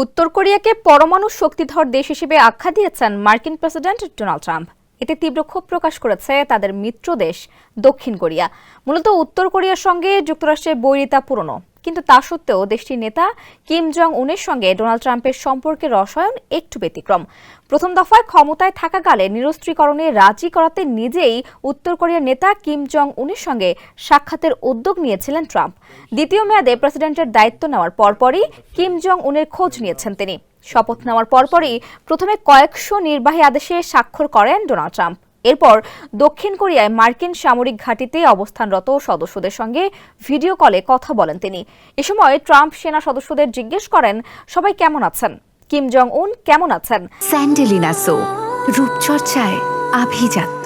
উত্তর কোরিয়াকে পরমাণু শক্তিধর দেশ হিসেবে আখ্যা দিয়েছেন মার্কিন প্রেসিডেন্ট ডোনাল্ড ট্রাম্প। এতে তীব্র ক্ষোভ প্রকাশ করেছে তাদের মিত্র দেশ দক্ষিণ কোরিয়া। মূলত উত্তর কোরিয়ার সঙ্গে যুক্তরাষ্ট্রের বৈরিতা পুরনো, কিন্তু তা সত্ত্বেও দেশটির নেতা কিম জং উনের সঙ্গে ডোনাল্ড ট্রাম্পের সম্পর্কের রসায়ন একটু ব্যতিক্রম। প্রথম দফায় ক্ষমতায় থাকাকালে নিরস্ত্রীকরণে রাজি করাতে নিজেই উত্তর কোরিয়ার নেতা কিম জং উনের সঙ্গে সাক্ষাতের উদ্যোগ নিয়েছিলেন ট্রাম্প। দ্বিতীয় মেয়াদে প্রেসিডেন্টের দায়িত্ব নেওয়ার পরপরই কিম জং উনের খোঁজ নিয়েছেন তিনি। শপথ নেওয়ার পরপরই প্রথমে কয়েকশো নির্বাহী আদেশে স্বাক্ষর করেন ডোনাল্ড ট্রাম্প। এরপর দক্ষিণ কোরিয়ায় মার্কিন সামরিক ঘাঁটিতে অবস্থানরত সদস্যদের সঙ্গে ভিডিও কলে কথা বলেন তিনি। এ সময় ট্রাম্প সেনা সদস্যদের জিজ্ঞেস করেন, সবাই কেমন আছেন, কিম জং উন কেমন আছেন। স্যান্ডেলিনা সো, রূপচর্চায় আভিজাত্য।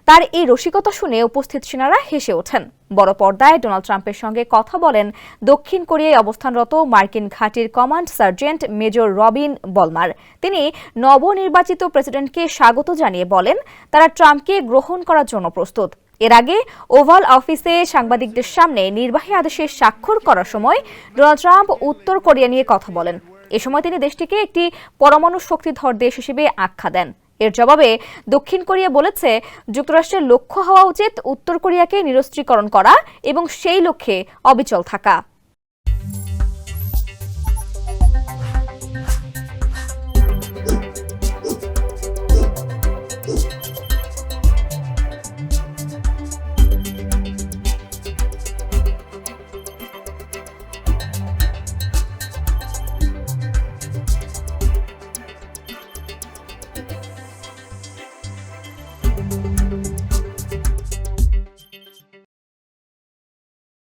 তার এই রসিকতা শুনে উপস্থিত সেনারা হেসে ওঠেন। বড় পর্দায় ডোনাল্ড ট্রাম্পের সঙ্গে কথা বলেন দক্ষিণ কোরিয়ায় অবস্থানরত মার্কিন ঘাঁটির কমান্ড সার্জেন্ট মেজর রবিন বলমার। তিনি নবনির্বাচিত প্রেসিডেন্টকে স্বাগত জানিয়ে বলেন তারা ট্রাম্পকে গ্রহণ করার জন্য প্রস্তুত। এর আগে ওভাল অফিসে সাংবাদিকদের সামনে নির্বাহী আদেশে স্বাক্ষর করার সময় ডোনাল্ড ট্রাম্প উত্তর কোরিয়া নিয়ে কথা বলেন। এ সময় তিনি দেশটিকে একটি পরমাণু শক্তিধর দেশ হিসেবে আখ্যা দেন। এর জবাবে দক্ষিণ কোরিয়া বলেছে, যুক্তরাষ্ট্রের লক্ষ্য হওয়া উচিত উত্তর কোরিয়াকে নিরস্ত্রীকরণ করা এবং সেই লক্ষ্যে অবিচল থাকা।